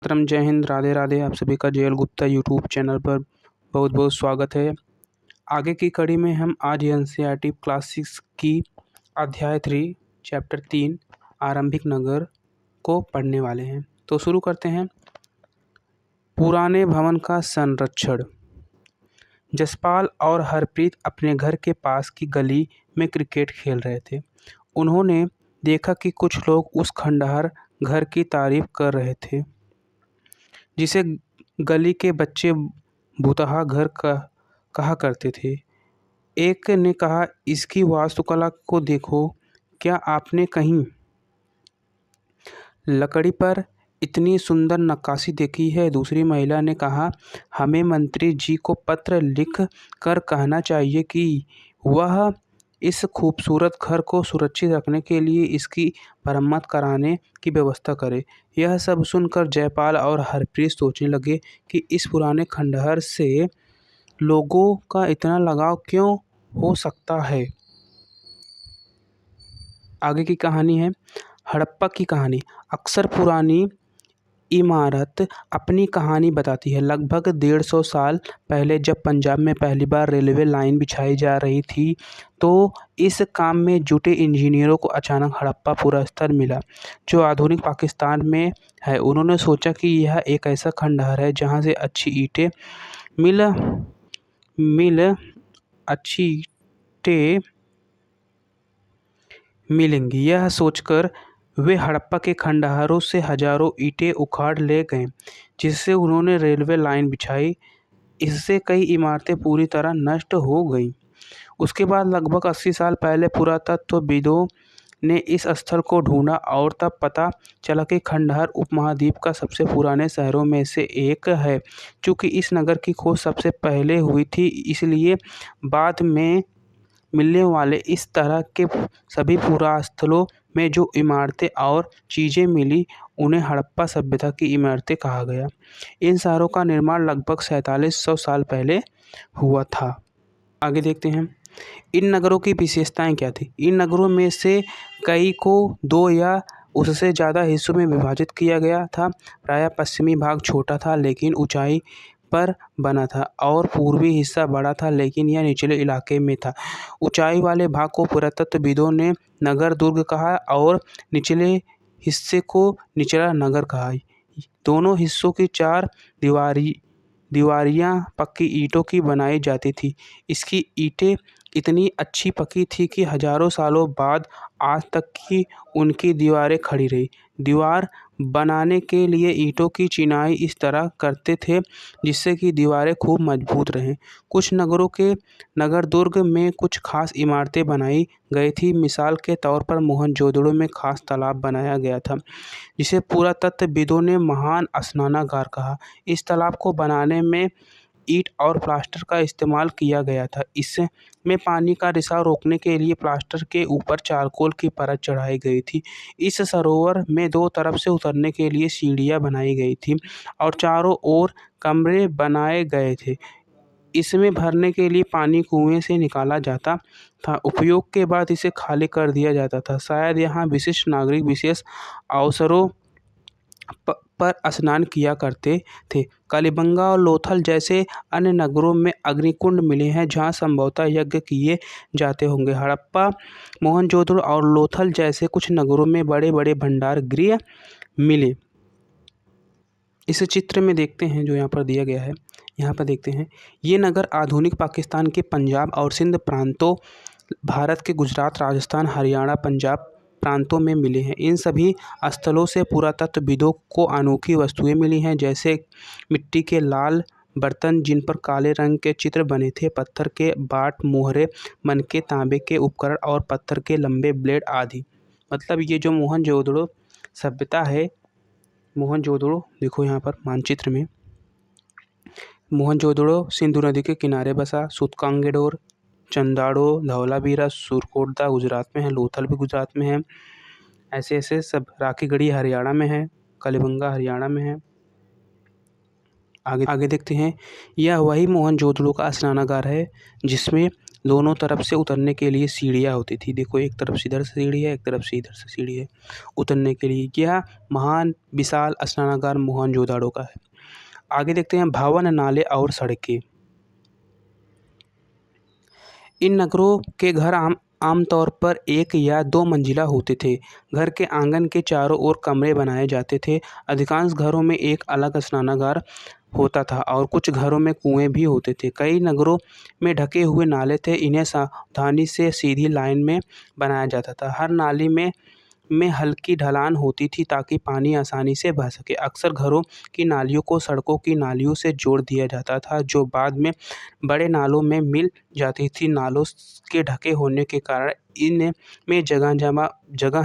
मातरम, जय हिंद, राधे राधे। आप सभी का जेएल गुप्ता यूट्यूब चैनल पर बहुत बहुत स्वागत है। आगे की कड़ी में हम आज एनसीईआरटी क्लास 6 की अध्याय 3 चैप्टर 3 आरंभिक नगर को पढ़ने वाले हैं। तो शुरू करते हैं। पुराने भवन का संरक्षण। जसपाल और हरप्रीत अपने घर के पास की गली में क्रिकेट खेल रहे थे। उन्होंने देखा कि कुछ लोग उस खंडहर घर की तारीफ कर रहे थे जिसे गली के बच्चे भूतहा घर कहा करते थे। एक ने कहा, इसकी वास्तुकला को देखो, क्या आपने कहीं लकड़ी पर इतनी सुंदर नक्काशी देखी है? दूसरी महिला ने कहा, हमें मंत्री जी को पत्र लिख कर कहना चाहिए कि वह इस खूबसूरत घर को सुरक्षित रखने के लिए इसकी मरम्मत कराने की व्यवस्था करे। यह सब सुनकर जयपाल और हरप्रीत सोचने लगे कि इस पुराने खंडहर से लोगों का इतना लगाव क्यों हो सकता है। आगे की कहानी है हड़प्पा की कहानी। अक्सर पुरानी इमारत अपनी कहानी बताती है। लगभग 150 साल पहले जब पंजाब में पहली बार रेलवे लाइन बिछाई जा रही थी, तो इस काम में जुटे इंजीनियरों को अचानक हड़प्पा पुरस्कार मिला, जो आधुनिक पाकिस्तान में है। उन्होंने सोचा कि यह एक ऐसा खंडहर है जहां से अच्छी ईंटें मिलेंगी। यह सोचकर वे हड़प्पा के खंडहरों से हजारों ईंटें उखाड़ ले गए, जिससे उन्होंने रेलवे लाइन बिछाई। इससे कई इमारतें पूरी तरह नष्ट हो गईं। उसके बाद लगभग 80 साल पहले पुरातत्वविदों ने इस स्थल को ढूंढा और तब पता चला कि खंडहर उपमहाद्वीप का सबसे पुराने शहरों में से एक है। चूँकि इस नगर की खोज सबसे पहले हुई थी, इसलिए बाद में मिलने वाले इस तरह के सभी पुरास्थलों में जो इमारतें और चीज़ें मिली, उन्हें हड़प्पा सभ्यता की इमारतें कहा गया। इन शहरों का निर्माण लगभग 4700 साल पहले हुआ था। आगे देखते हैं, इन नगरों की विशेषताएं क्या थी। इन नगरों में से कई को 2 या उससे ज़्यादा हिस्सों में विभाजित किया गया था। प्रायः पश्चिमी भाग छोटा था लेकिन ऊंचाई पर बना था, और पूर्वी हिस्सा बड़ा था लेकिन यह निचले इलाके में था। ऊंचाई वाले भाग को पुरातत्वविदों ने नगर दुर्ग कहा और निचले हिस्से को निचला नगर कहा। दोनों हिस्सों की 4 दीवारियां पक्की ईंटों की बनाई जाती थी। इसकी ईंटें इतनी अच्छी पकी थी कि हजारों सालों बाद आज तक की उनकी दीवारें खड़ी रही। दीवार बनाने के लिए ईंटों की चिनाई इस तरह करते थे जिससे कि दीवारें खूब मजबूत रहें। कुछ नगरों के नगर दुर्ग में कुछ खास इमारतें बनाई गई थी। मिसाल के तौर पर मोहनजोदड़ो में खास तालाब बनाया गया था, जिसे पुरातत्वविदों ने महान स्नानागार कहा। इस तालाब को बनाने में ईंट और प्लास्टर का इस्तेमाल किया गया था। इसमें पानी का रिसाव रोकने के लिए प्लास्टर के ऊपर चारकोल की परत चढ़ाई गई थी। इस सरोवर में 2 तरफ से उतरने के लिए सीढ़ियां बनाई गई थी और चारों ओर कमरे बनाए गए थे। इसमें भरने के लिए पानी कुएं से निकाला जाता था। उपयोग के बाद इसे खाली कर दिया जाता था। शायद यहाँ विशिष्ट नागरिक विशेष अवसरों पर स्नान किया करते थे। कालीबंगा और लोथल जैसे अन्य नगरों में अग्निकुंड मिले हैं जहां संभवतः यज्ञ किए जाते होंगे। हड़प्पा, मोहनजोदड़ो और लोथल जैसे कुछ नगरों में बड़े बड़े भंडार गृह मिले। इस चित्र में देखते हैं जो यहाँ पर दिया गया है। यहाँ पर देखते हैं, ये नगर आधुनिक पाकिस्तान के पंजाब और सिंध प्रांतों, भारत के गुजरात, राजस्थान, हरियाणा, पंजाब प्रांतों में मिले हैं। इन सभी स्थलों से पुरातत्वविदों को अनोखी वस्तुएं मिली हैं, जैसे मिट्टी के लाल बर्तन जिन पर काले रंग के चित्र बने थे, पत्थर के बाट, मोहरे, मनके, तांबे के उपकरण और पत्थर के लंबे ब्लेड आदि। मतलब ये जो मोहनजोदड़ो सभ्यता है, मोहनजोदड़ो देखो यहाँ पर मानचित्र में, मोहनजोदड़ो सिंधु नदी के किनारे बसा। सूतकांगेडोर, चंदाड़ो, धौलावीरा, सुरकोटदा गुजरात में है, लोथल भी गुजरात में है। ऐसे ऐसे सब। राखीगढ़ी हरियाणा में है, कलीबंगा हरियाणा में है। आगे देखते हैं, यह वही मोहनजोदड़ो का स्नानागार है जिसमें दोनों तरफ से उतरने के लिए सीढ़ियाँ होती थी। देखो एक तरफ से इधर से सीढ़ी है, एक तरफ से इधर से सीढ़ी है उतरने के लिए। यह महान विशाल स्नानागार मोहनजोदड़ो का है। आगे देखते हैं भवन, नाले और सड़कें। इन नगरों के घर आमतौर पर एक या दो मंजिला होते थे। घर के आंगन के चारों ओर कमरे बनाए जाते थे। अधिकांश घरों में एक अलग स्नानागार होता था और कुछ घरों में कुएं भी होते थे। कई नगरों में ढके हुए नाले थे। इन्हें सावधानी से सीधी लाइन में बनाया जाता था। हर नाली में हल्की ढलान होती थी ताकि पानी आसानी से बह सके। अक्सर घरों की नालियों को सड़कों की नालियों से जोड़ दिया जाता था, जो बाद में बड़े नालों में मिल जाती थी। नालों के ढके होने के कारण इनमें जगह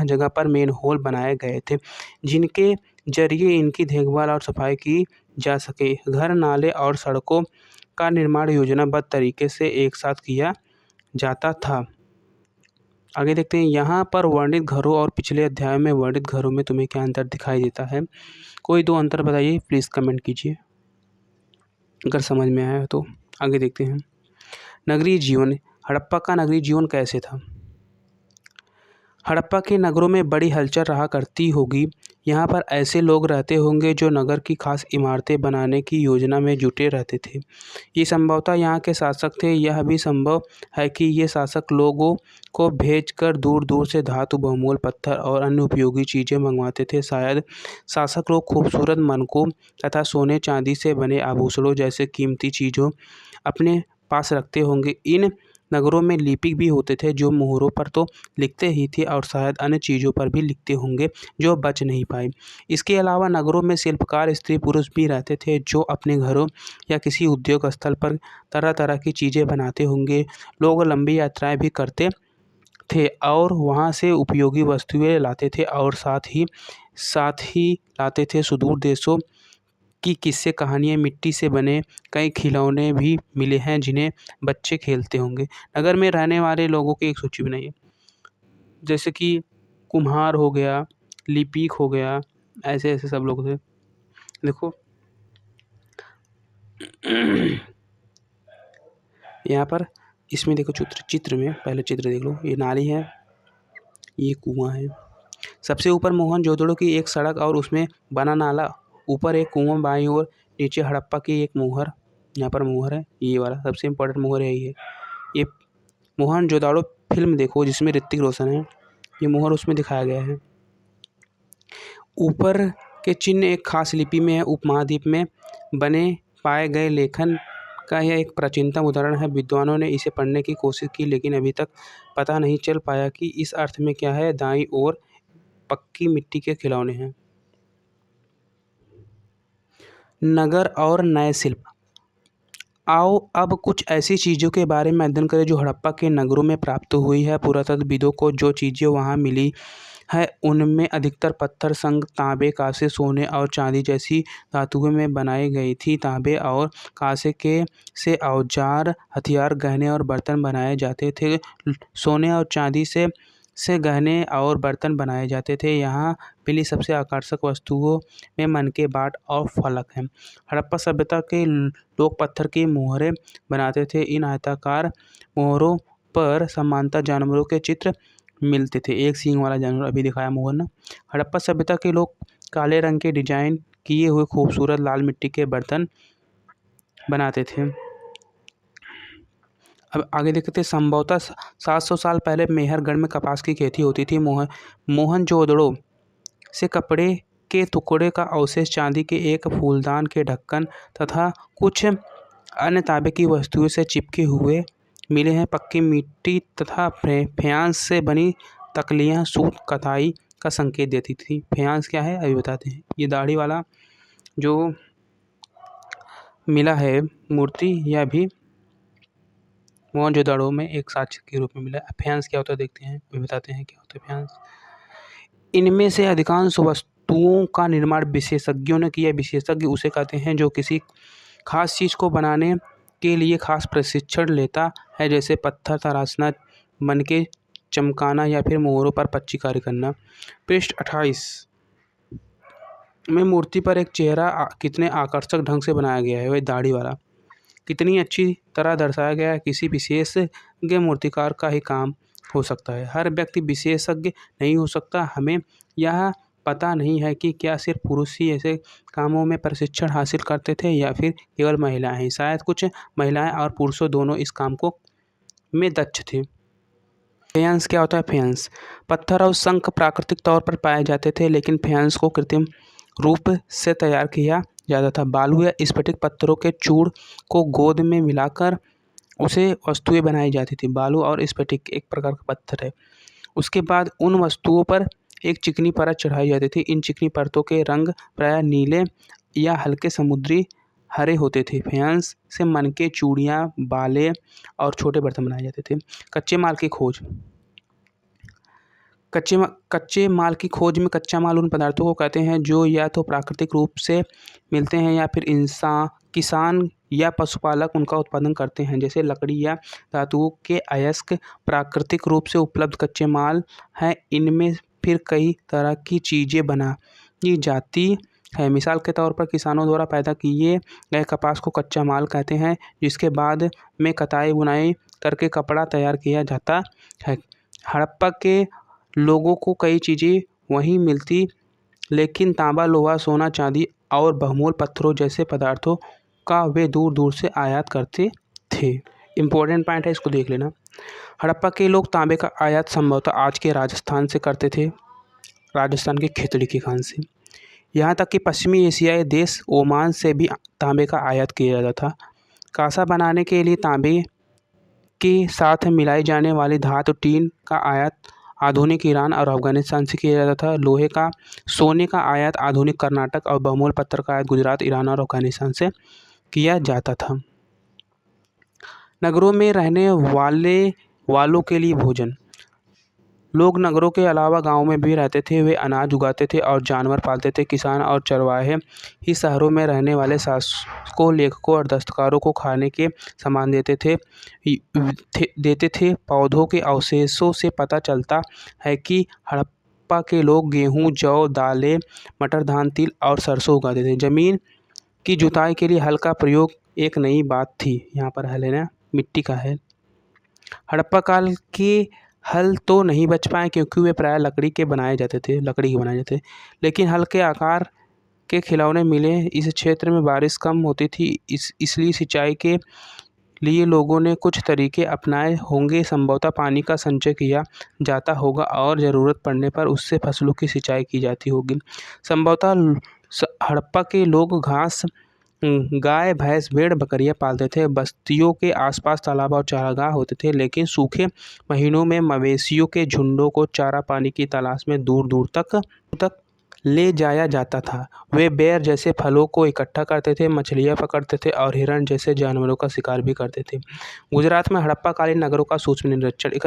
जगह पर मेनहोल बनाए गए थे, जिनके जरिए इनकी देखभाल और सफाई की जा सके। घर, नाले और सड़कों का निर्माण योजनाबद्ध तरीके से एक साथ किया जाता था। आगे देखते हैं यहाँ पर वर्णित घरों और पिछले अध्याय में वर्णित घरों में तुम्हें क्या अंतर दिखाई देता है? कोई दो अंतर बताइए, प्लीज़ कमेंट कीजिए अगर समझ में आया तो। आगे देखते हैं नगरीय जीवन। हड़प्पा का नगरीय जीवन कैसे था? हड़प्पा के नगरों में बड़ी हलचल रहा करती होगी। यहाँ पर ऐसे लोग रहते होंगे जो नगर की खास इमारतें बनाने की योजना में जुटे रहते थे। ये संभवतः यहाँ के शासक थे। यह भी संभव है कि ये शासक लोगों को भेजकर दूर दूर से धातु, बहुमूल्य पत्थर और अन्य उपयोगी चीज़ें मंगवाते थे। शायद शासक लोग खूबसूरत मनकों तथा सोने चांदी से बने आभूषणों जैसे कीमती चीज़ों अपने पास रखते होंगे। इन नगरों में लिपिक भी होते थे जो मोहरों पर तो लिखते ही थे और शायद अन्य चीज़ों पर भी लिखते होंगे जो बच नहीं पाए। इसके अलावा नगरों में शिल्पकार स्त्री पुरुष भी रहते थे जो अपने घरों या किसी उद्योग स्थल पर तरह तरह की चीज़ें बनाते होंगे। लोग लंबी यात्राएं भी करते थे और वहाँ से उपयोगी वस्तुएं लाते थे और साथ ही लाते थे सुदूर देशों की किस्से कहानियाँ। मिट्टी से बने कई खिलौने भी मिले हैं जिन्हें बच्चे खेलते होंगे। नगर में रहने वाले लोगों की एक सूची बनाइए, जैसे कि कुम्हार हो गया, लिपिक हो गया, ऐसे ऐसे सब लोग थे। देखो यहाँ पर इसमें देखो चित्र में पहले चित्र देख लो। ये नाली है, ये कुआं है। सबसे ऊपर मोहनजोदड़ो की एक सड़क और उसमें बना नाला, ऊपर एक कुआं बाईं ओर, नीचे हड़प्पा की एक मोहर। यहाँ पर मोहर है, ये वाला सबसे इम्पोर्टेंट मोहर यही है। ये मोहनजोदड़ो फिल्म देखो जिसमें ऋतिक रोशन है, ये मोहर उसमें दिखाया गया है। ऊपर के चिन्ह एक खास लिपि में है। उपमहाद्वीप में बने पाए गए लेखन का यह एक प्राचीनतम उदाहरण है। विद्वानों ने इसे पढ़ने की कोशिश की लेकिन अभी तक पता नहीं चल पाया कि इस अर्थ में क्या है। दाईं ओर पक्की मिट्टी के खिलौने हैं। नगर और नए शिल्प। आओ अब कुछ ऐसी चीज़ों के बारे में अध्ययन करें जो हड़प्पा के नगरों में प्राप्त हुई है। पुरातत्वविदों को जो चीज़ें वहाँ मिली है उनमें अधिकतर पत्थर, संग, तांबे, कांसे, सोने और चांदी जैसी धातुओं में बनाई गई थी। तांबे और कांसे के से औजार, हथियार, गहने और बर्तन बनाए जाते थे। सोने और चांदी से गहने और बर्तन बनाए जाते थे। यहाँ मिली सबसे आकर्षक वस्तुओं में मनके बाट और फलक हैं। हड़प्पा सभ्यता के लोग पत्थर की मोहरें बनाते थे। इन आयताकार मोहरों पर समानता जानवरों के चित्र मिलते थे। एक सींग वाला जानवर अभी दिखाया मोहर ना। हड़प्पा सभ्यता के लोग काले रंग के डिजाइन किए हुए खूबसूरत लाल मिट्टी के बर्तन बनाते थे। अब आगे देखते हैं संभवतः 700 साल पहले मेहरगढ़ में कपास की खेती होती थी। मोहनजोदड़ो से कपड़े के टुकड़े का अवशेष, चांदी के एक फूलदान के ढक्कन तथा कुछ अन्य तांबे की वस्तुओं से चिपके हुए मिले हैं। पक्की मिट्टी तथा फ्याँस से बनी तकलियाँ सूत कताई का संकेत देती थी। फ्याँस क्या है अभी बताते हैं। ये दाढ़ी वाला जो मिला है मूर्ति, यह भी मोहनजोदड़ो में एक साक्ष्य के रूप में मिला। फ्याँस क्या होता है देखते हैं, अभी बताते हैं क्या होता है फ्याँस। इनमें से अधिकांश वस्तुओं का निर्माण विशेषज्ञों ने किया। विशेषज्ञ उसे कहते हैं जो किसी खास चीज़ को बनाने के लिए खास प्रशिक्षण लेता है, जैसे पत्थर तराशना, मनके चमकाना या फिर मोहरों पर पच्चीकारी करना। पृष्ठ 28 में मूर्ति पर एक चेहरा कितने आकर्षक ढंग से बनाया गया है, वह दाढ़ी वाला। कितनी अच्छी तरह दर्शाया गया है। किसी विशेष विशेषज्ञ मूर्तिकार का ही काम हो सकता है। हर व्यक्ति विशेषज्ञ नहीं हो सकता। हमें यह पता नहीं है कि क्या सिर्फ पुरुष ही ऐसे कामों में प्रशिक्षण हासिल करते थे या फिर केवल महिलाएं ही। शायद कुछ महिलाएं और पुरुषों दोनों इस काम को में दक्ष थे। फेयंस क्या होता है? फेयंस पत्थर और शंख प्राकृतिक तौर पर पाए जाते थे, लेकिन फेयंस को कृत्रिम रूप से तैयार किया जाता था। बालू या स्फटिक पत्थरों के चूर्ण को गोंद में मिलाकर उसे वस्तुएं बनाई जाती थी। बालू और स्फटिक एक प्रकार का पत्थर है। उसके बाद उन वस्तुओं पर एक चिकनी परत चढ़ाई जाती थी। इन चिकनी परतों के रंग प्रायः नीले या हल्के समुद्री हरे होते थे। फेयंस से मनके, चूड़ियाँ, बाले और छोटे बर्तन बनाए जाते थे। कच्चे माल की खोज। कच्चे माल की खोज में कच्चा माल उन पदार्थों को कहते हैं जो या तो प्राकृतिक रूप से मिलते हैं या फिर किसान या पशुपालक उनका उत्पादन करते हैं, जैसे लकड़ी या धातुओं के अयस्क प्राकृतिक रूप से उपलब्ध कच्चे माल हैं। इनमें फिर कई तरह की चीज़ें बनाई जाती है। मिसाल के तौर पर किसानों द्वारा पैदा किए गए कपास को कच्चा माल कहते हैं, जिसके बाद में कताई बुनाई करके कपड़ा तैयार किया जाता है। हड़प्पा के लोगों को कई चीज़ें वहीं मिलती, लेकिन तांबा, लोहा, सोना, चांदी और बहुमूल्य पत्थरों जैसे पदार्थों का वे दूर दूर से आयात करते थे। इम्पोर्टेंट पॉइंट है, इसको देख लेना। हड़प्पा के लोग तांबे का आयात संभवतः आज के राजस्थान से करते थे, राजस्थान के खेतड़ी के खान से। यहाँ तक कि पश्चिमी एशियाई देश ओमान से भी तांबे का आयात किया जाता था। कांसा बनाने के लिए तांबे के साथ मिलाई जाने वाली धातु टीन का आयात आधुनिक ईरान और अफगानिस्तान से किया जाता था। लोहे का, सोने का आयात आधुनिक कर्नाटक और बहुमूल्य पत्थर का आयात गुजरात, ईरान और अफगानिस्तान से किया जाता था। नगरों में रहने वालों के लिए भोजन। लोग नगरों के अलावा गांव में भी रहते थे। वे अनाज उगाते थे और जानवर पालते थे। किसान और चरवाहे ही शहरों में रहने वाले शासकों, लेखकों और दस्तकारों को खाने के सामान देते थे। पौधों के अवशेषों से पता चलता है कि हड़प्पा के लोग गेहूँ, जौ, दालें, मटर, धान, तिल और सरसों उगाते थे। जमीन की जुताई के लिए हल का प्रयोग एक नई बात थी। यहाँ पर हल है ना, मिट्टी का है। हड़प्पा काल के हल तो नहीं बच पाए क्योंकि वे प्रायः लकड़ी के बनाए जाते थे, लेकिन हल के आकार के खिलौने मिले। इस क्षेत्र में बारिश कम होती थी, इसलिए सिंचाई के लिए लोगों ने कुछ तरीके अपनाए होंगे। संभवतः पानी का संचय किया जाता होगा और ज़रूरत पड़ने पर उससे फसलों की सिंचाई की जाती होगी। संभवतः हड़प्पा के लोग घास, गाय, भैंस, भेड़, बकरियां पालते थे। बस्तियों के आसपास तालाब और चारागाह होते थे, लेकिन सूखे महीनों में मवेशियों के झुंडों को चारा पानी की तलाश में दूर दूर तक ले जाया जाता था। वे बेर जैसे फलों को इकट्ठा करते थे, मछलियां पकड़ते थे और हिरण जैसे जानवरों का शिकार भी करते थे। गुजरात में हड़प्पाकालीन नगरों का सूक्ष्म निरीक्षण।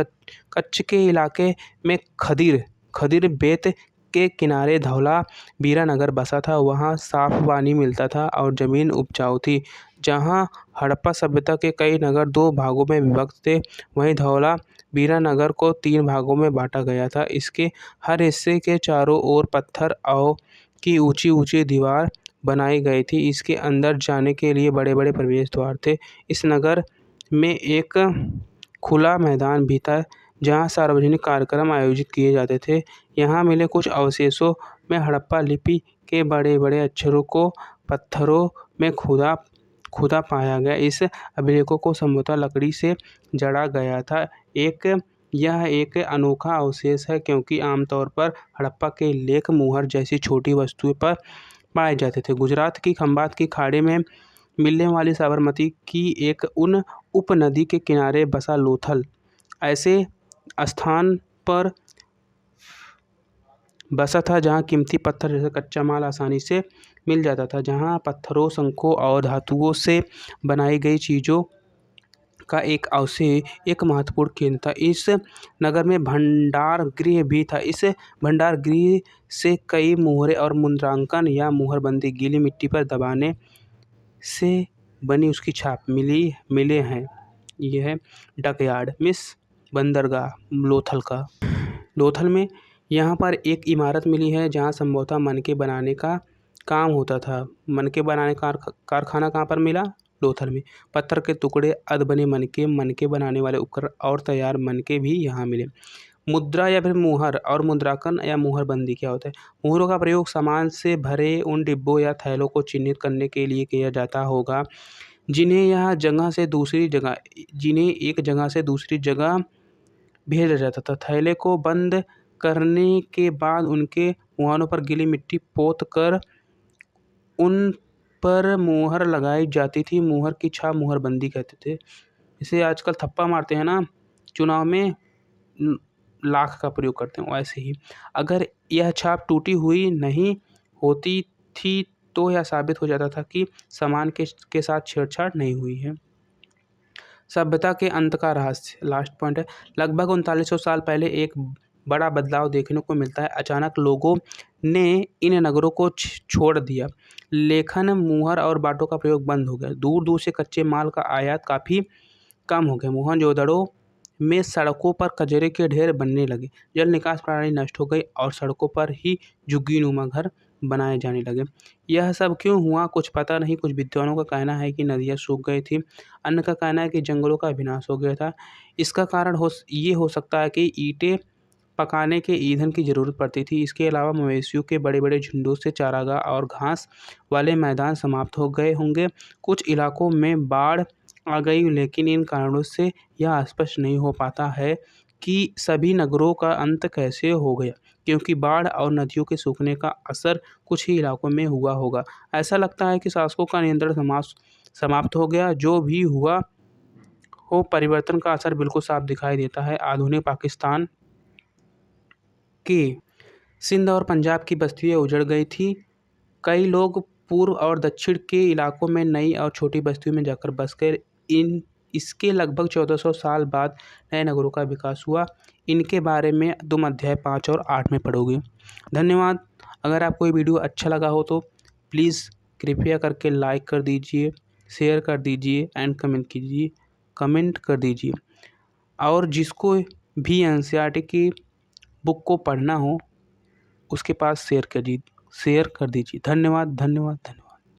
कच्छ के इलाके में खदीर बेत के किनारे धौला बीरा नगर बसा था। वहाँ साफ पानी मिलता था और ज़मीन उपजाऊ थी। जहाँ हड़प्पा सभ्यता के कई नगर 2 भागों में विभक्त थे, वहीं धौला बीरा नगर को 3 भागों में बांटा गया था। इसके हर हिस्से के चारों ओर पत्थर की ऊंची ऊंची दीवार बनाई गई थी। इसके अंदर जाने के लिए बड़े बड़े प्रवेश द्वार थे। इस नगर में एक खुला मैदान भी था जहाँ सार्वजनिक कार्यक्रम आयोजित किए जाते थे। यहाँ मिले कुछ अवशेषों में हड़प्पा लिपि के बड़े बड़े अक्षरों को पत्थरों में खुदा पाया गया। इस अभिलेखों को संभवतः लकड़ी से जड़ा गया था। यह एक अनोखा अवशेष है क्योंकि आमतौर पर हड़प्पा के लेख मुहर जैसी छोटी वस्तुएं पर पाए जाते थे। गुजरात की खंबात की खाड़ी में मिलने वाली साबरमती की एक उन उपनदी के किनारे बसा लोथल ऐसे स्थान पर बसा था जहाँ कीमती पत्थर जैसे कच्चा माल आसानी से मिल जाता था, जहाँ पत्थरों, शंखों और धातुओं से बनाई गई चीज़ों का एक महत्वपूर्ण केंद्र था। इस नगर में भंडार गृह भी था। इस भंडार गृह से कई मुहरे और मुद्रांकन या मुहरबंदी गीली मिट्टी पर दबाने से बनी उसकी छाप मिले हैं। यह है डकयार्ड बंदरगाह लोथल में यहाँ पर एक इमारत मिली है जहाँ संभवतः मनके बनाने का काम होता था। मनके बनाने का कारखाना कहाँ पर मिला? लोथल में। पत्थर के टुकड़े, अधबने मनके बनाने वाले उपकरण और तैयार मनके भी यहाँ मिले। मुद्रा या फिर मुहर और मुद्रांकन या मुहरबंदी क्या होता है? मुहरों का प्रयोग सामान से भरे उन डिब्बों या थैलों को चिह्नित करने के लिए किया जाता होगा जिन्हें एक जगह से दूसरी जगह भेजा जाता था। थैले को बंद करने के बाद उनके मुहानों पर गीली मिट्टी पोत कर उन पर मुहर लगाई जाती थी। मुहर की छाप मुहरबंदी कहते थे। इसे आजकल थप्पा मारते हैं ना चुनाव में, लाख का प्रयोग करते हैं, वैसे ही अगर यह छाप टूटी हुई नहीं होती थी तो यह साबित हो जाता था कि सामान के साथ छेड़छाड़ नहीं हुई है। सभ्यता के अंत का रहस्य, लास्ट पॉइंट है। लगभग 3900 साल पहले एक बड़ा बदलाव देखने को मिलता है। अचानक लोगों ने इन नगरों को छोड़ दिया। लेखन, मुहर और बाटों का प्रयोग बंद हो गया। दूर दूर से कच्चे माल का आयात काफ़ी कम हो गया। मोहनजोदड़ो में सड़कों पर कचरे के ढेर बनने लगे। जल निकास प्रणाली नष्ट हो गई और सड़कों पर ही झुग्गीनुमा घर बनाए जाने लगे। यह सब क्यों हुआ कुछ पता नहीं। कुछ विद्वानों का कहना है कि नदियाँ सूख गई थी, अन्य का कहना है कि जंगलों का विनाश हो गया था। इसका कारण ये हो सकता है कि ईंटें पकाने के ईंधन की ज़रूरत पड़ती थी। इसके अलावा मवेशियों के बड़े बड़े झुंडों से चारागाह और घास वाले मैदान समाप्त हो गए होंगे। कुछ इलाकों में बाढ़ आ गई, लेकिन इन कारणों से यह स्पष्ट नहीं हो पाता है कि सभी नगरों का अंत कैसे हो गया, क्योंकि बाढ़ और नदियों के सूखने का असर कुछ ही इलाकों में हुआ होगा। ऐसा लगता है कि शासकों का नियंत्रण समाप्त हो गया। जो भी हुआ हो, परिवर्तन का असर बिल्कुल साफ दिखाई देता है। आधुनिक पाकिस्तान के सिंध और पंजाब की बस्तियाँ उजड़ गई थी। कई लोग पूर्व और दक्षिण के इलाकों में नई और छोटी बस्तियों में जाकर बस गए। इसके लगभग 1400 साल बाद नए नगरों का विकास हुआ। इनके बारे में तुम अध्याय 5 और 8 में पढ़ोगे। धन्यवाद। अगर आपको ये वीडियो अच्छा लगा हो तो प्लीज़ कृपया करके लाइक कर दीजिए, शेयर कर दीजिए एंड कमेंट कर दीजिए। और जिसको भी एनसीईआरटी की बुक को पढ़ना हो उसके पास शेयर कर दीजिए। धन्यवाद।